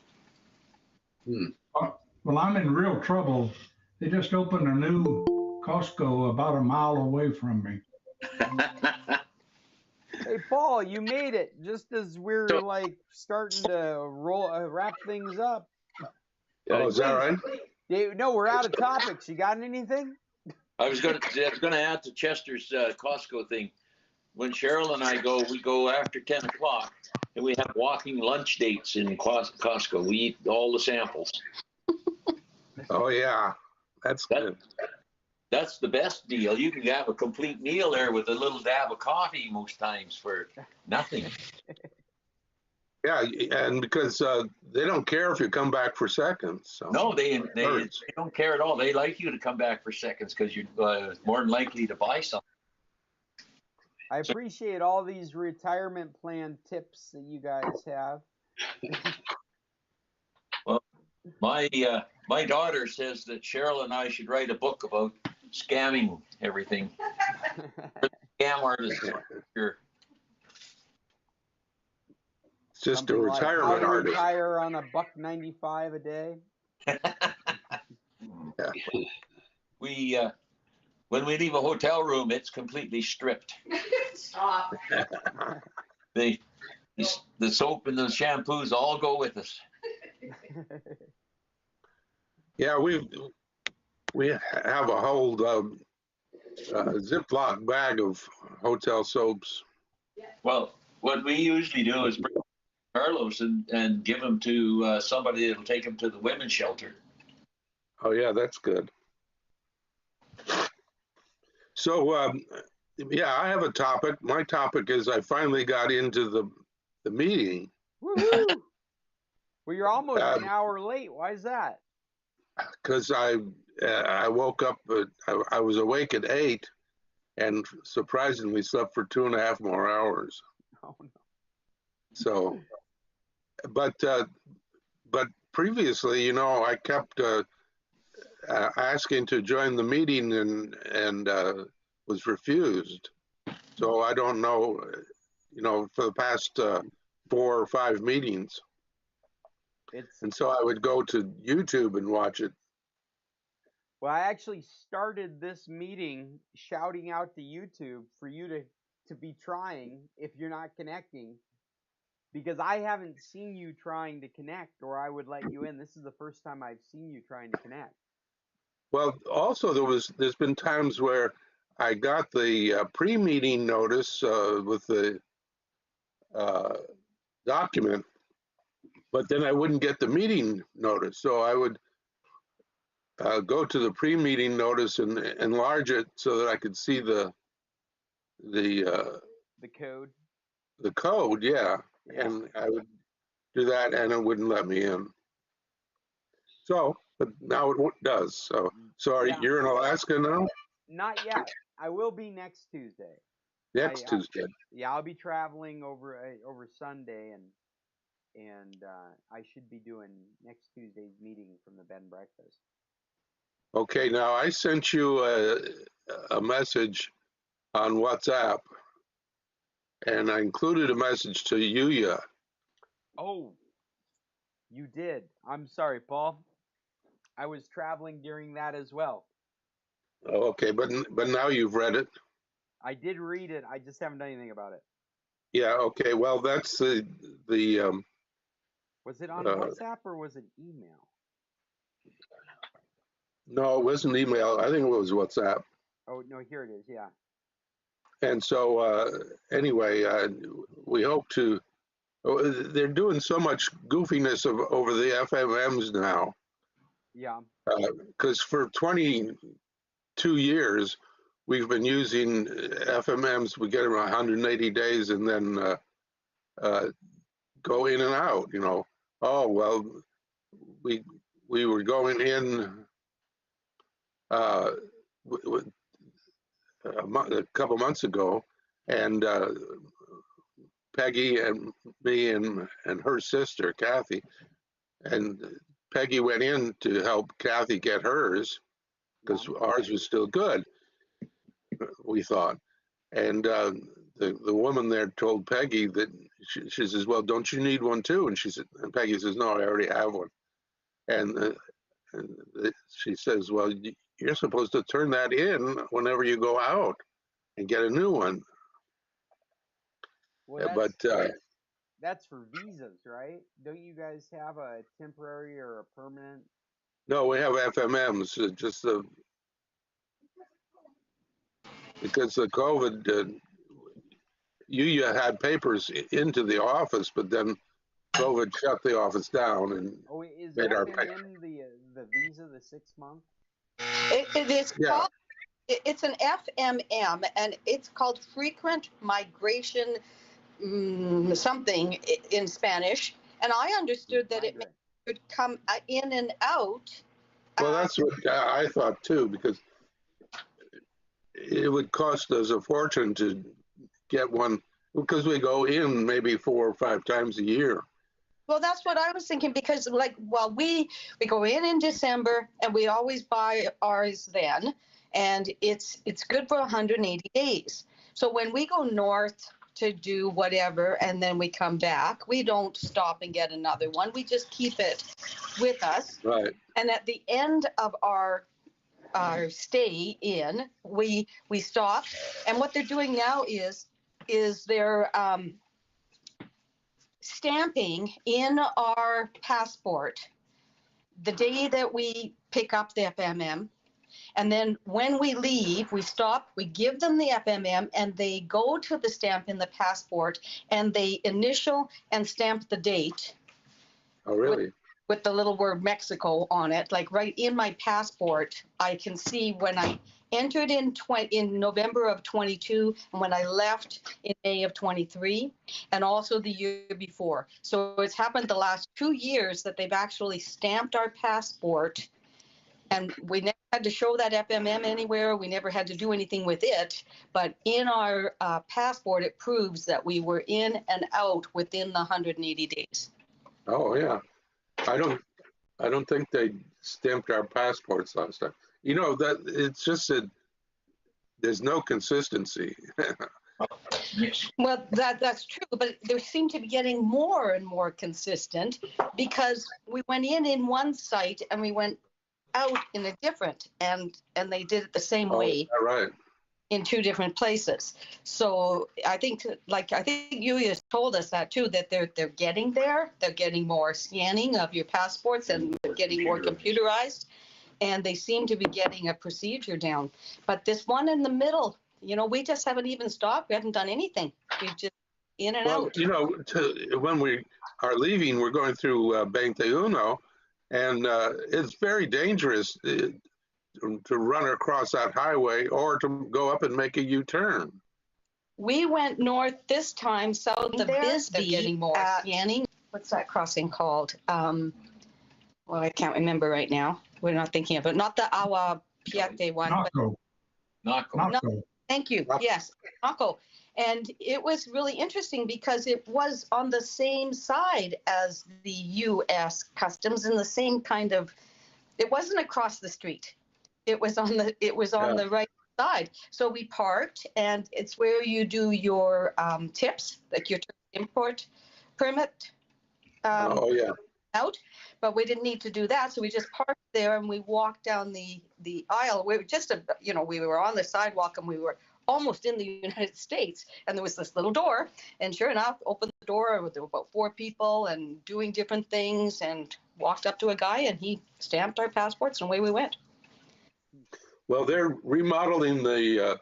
D: Well, I'm in real trouble. They just opened a new Costco about a mile away from me.
A: Hey, Paul, you made it just as we're starting to wrap things up.
B: Oh, is that right?
A: No, we're out of topics. You got anything?
F: I was going to add to Chester's Costco thing. When Cheryl and I go, we go after 10 o'clock, and we have walking lunch dates in Costco. We eat all the samples.
B: Oh, yeah. That's good.
F: That's the best deal. You can have a complete meal there with a little dab of coffee most times for nothing.
B: Yeah, and because they don't care if you come back for seconds. So.
F: No, they don't care at all. They like you to come back for seconds because you're more than likely to buy something.
A: I appreciate all these retirement plan tips that you guys have.
F: Well, my daughter says that Cheryl and I should write a book about scamming everything. Scam artists. Sure.
B: It's just something a retirement
A: how to
B: artist.
A: Retire on $1.95 a day.
F: Yeah. When we leave a hotel room, it's completely stripped.
E: Stop.
F: They the soap and the shampoos all go with us.
B: Yeah, we have a whole Ziploc bag of hotel soaps.
F: Well, what we usually do is bring Carlos and give them to somebody that'll take them to the women's shelter.
B: Oh yeah, that's good. So yeah, I have a topic. My topic is I finally got into the meeting.
A: Woohoo! Well, you're almost an hour late. Why is that?
B: Because I woke up, I was awake at 8, and surprisingly slept for 2.5 more hours.
A: Oh no.
B: So, but previously, I kept asking to join the meeting and was refused. So I don't know, for the past 4 or 5 meetings. And so I would go to YouTube and watch it.
A: Well, I actually started this meeting shouting out to YouTube for you to be trying if you're not connecting, because I haven't seen you trying to connect, or I would let you in. This is the first time I've seen you trying to connect.
B: Well, also there's been times where I got the pre-meeting notice with the document, but then I wouldn't get the meeting notice. So I would go to the pre-meeting notice and enlarge it so that I could see the
A: code.
B: The code, yeah.
A: Yeah.
B: And I would do that, and it wouldn't let me in. So, but now it does. So, sorry,
A: Yeah.
B: you're in Alaska now?
A: Not yet. I will be next Tuesday.
B: Next Tuesday.
A: Yeah, I'll be traveling over Sunday, and I should be doing next Tuesday's meeting from the bed and breakfast.
B: Okay, now I sent you a message on WhatsApp, and I included a message to Yuya.
A: Oh, you did. I'm sorry, Paul. I was traveling during that as well.
B: Okay, but now you've read it.
A: I did read it. I just haven't done anything about it.
B: Yeah. Okay. Well, that's the.
A: Was it on WhatsApp or was it email?
B: No, it wasn't email. I think it was WhatsApp.
A: Oh no, here it is. Yeah.
B: And so anyway, we hope to. They're doing so much goofiness over the FMMs now.
A: Yeah.
B: Because for 22 years, we've been using FMMs. We get them 180 days and then go in and out. Oh well, we were going in a couple months ago, and Peggy and me and her sister Kathy, and Peggy went in to help Kathy get hers because ours was still good, we thought. And the woman there told Peggy that she says, "Well, don't you need one too?" And and Peggy says, "No, I already have one." And she says, "Well, you're supposed to turn that in whenever you go out and get a new one."
A: Well, that's for visas, right? Don't you guys have a temporary or a permanent?
B: No, we have FMMs. Just because the COVID, you had papers into the office, but then COVID shut the office down and
A: is
B: made our
A: FMM the visa, the 6 month?
E: It is called. It's an FMM, and it's called frequent migration something in Spanish. And I understood that it could come in and out.
B: Well, that's what I thought too, because it would cost us a fortune to get one, because we go in maybe 4 or 5 times a year.
E: Well, that's what I was thinking, because we go in December and we always buy ours then, and it's good for 180 days. So when we go north to do whatever and then we come back, we don't stop and get another one. We just keep it with us.
B: Right.
E: And at the end of our stay in, we stop. And what they're doing now is they're stamping in our passport the day that we pick up the FMM. And then when we leave, we stop, we give them the FMM, and they go to the stamp in the passport and they initial and stamp the date.
B: Oh, really?
E: With the little word Mexico on it. Like right in my passport, I can see when I entered in November of 22 and when I left in May of 23, and also the year before. So it's happened the last 2 years that they've actually stamped our passport, and we never had to show that FMM anywhere. We never had to do anything with it, but in our passport, it proves that we were in and out within the 180 days.
B: Oh, yeah. I don't think they stamped our passports last time. You know, that it's just that there's no consistency.
E: Well, that's true, but they seem to be getting more and more consistent, because we went in one site and we went out in a different, and they did it the same way.
B: Oh, right.
E: In 2 different places. So I think you just told us that too, that they're getting there. They're getting more scanning of your passports and they're getting more computerized, and they seem to be getting a procedure down. But this one in the middle, you know, we just haven't even stopped. We haven't done anything. We've just in and out.
B: You know, when we are leaving, we're going through 21, and it's very dangerous to run across that highway or to go up and make a U-turn.
E: We went north this time, south of Bisbee. They're getting more scanning. What's that crossing called? Well, I can't remember right now. We're not thinking of it. Not the Awa Piate one.
F: Naco.
E: Thank you. Yes, Naco. And it was really interesting because it was on the same side as the U.S. customs, and the same kind of. It wasn't across the street. It was on the right side. So we parked, and it's where you do your tips, like your import permit. Out, but we didn't need to do that, so we just parked there and we walked down the aisle. We were we were on the sidewalk and we were almost in the United States, and there was this little door, and sure enough, opened the door. There were about 4 people and doing different things, and walked up to a guy and he stamped our passports and away we went.
B: Well, they're remodeling the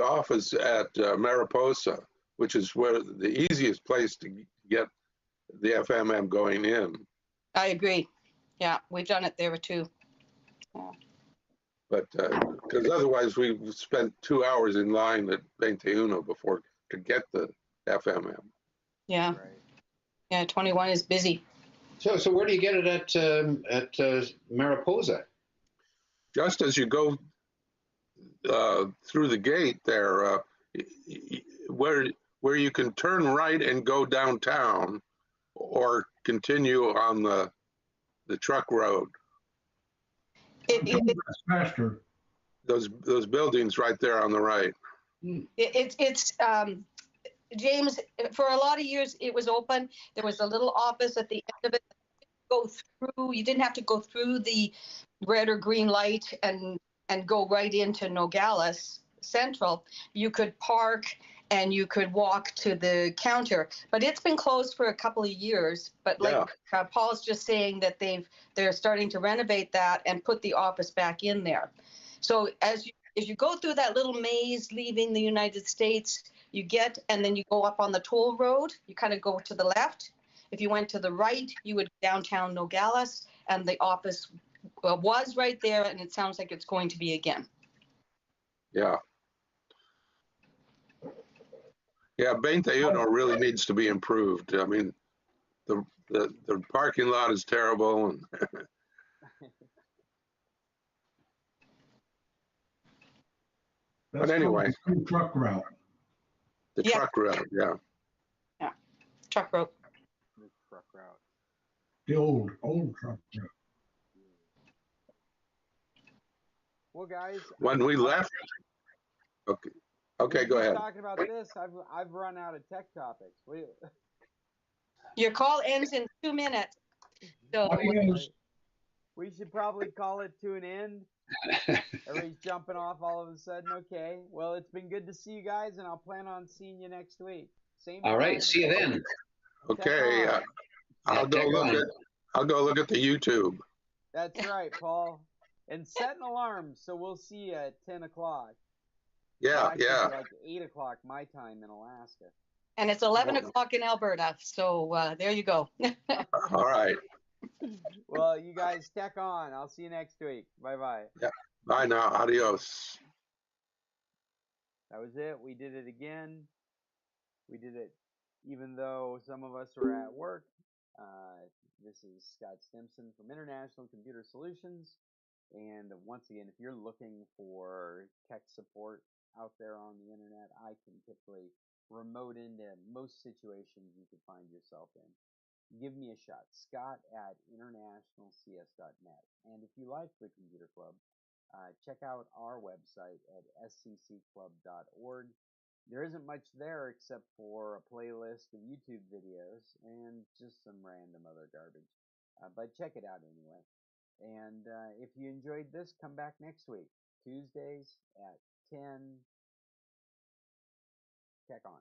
B: office at Mariposa, which is where the easiest place to get the FMM going in.
E: I agree. Yeah, we've done it there too. Yeah.
B: But because otherwise we've spent 2 hours in line at 21 before to get the FMM.
E: Yeah. Right. Yeah, 21 is busy.
C: So where do you get it at Mariposa?
B: Just as you go through the gate there, where you can turn right and go downtown, or continue on the truck road.
D: It's faster.
B: Those buildings right there on the right.
E: It's James. For a lot of years, it was open. There was a little office at the end of it. You didn't have to go through the red or green light and go right into Nogales Central. You could park and you could walk to the counter, but it's been closed for a couple of years. But like Paul's just saying that they're starting to renovate that and put the office back in there. So as you go through that little maze leaving the United States, and then you go up on the toll road, you kind of go to the left. If you went to the right, you would downtown Nogales, and the office was right there, and it sounds like it's going to be again.
B: Yeah. Yeah, 21 really needs to be improved. I mean, the parking lot is terrible, and but anyway,
D: the truck route.
B: The truck route, yeah.
E: Yeah, truck route.
A: The truck route.
D: The old truck route.
A: Well, guys.
B: When we left. Okay, go ahead.
A: Talking about this, I've run out of tech topics.
E: Your call ends in 2 minutes. So
A: we should probably call it to an end. Everybody's jumping off all of a sudden. Okay. Well, it's been good to see you guys, and I'll plan on seeing you next week.
C: All right. See you then.
B: Okay,
A: Tech on.
B: I'll go
C: tech
B: look
C: on.
B: at I'll go look at the YouTube.
A: That's right, Paul. And set an alarm so we'll see you at 10 o'clock.
B: Yeah,
A: Well, actually,
B: yeah.
A: it'll be like 8 o'clock my time in Alaska.
H: And it's 11 o'clock in Alberta. So there you go.
B: All right.
A: Well, you guys tech on. I'll see you next week. Bye-bye.
B: Yeah. Bye now. Adios.
A: That was it. We did it again. We did it even though some of us were at work. This is Scott Stimson from International Computer Solutions. And once again, if you're looking for tech support out there on the internet, I can typically remote into most situations you could find yourself in. Give me a shot, Scott at internationalcs.net. And if you like the Computer Club, check out our website at scclub.org. There isn't much there except for a playlist of YouTube videos and just some random other garbage. But check it out anyway. And if you enjoyed this, come back next week, Tuesdays at 10. Check on.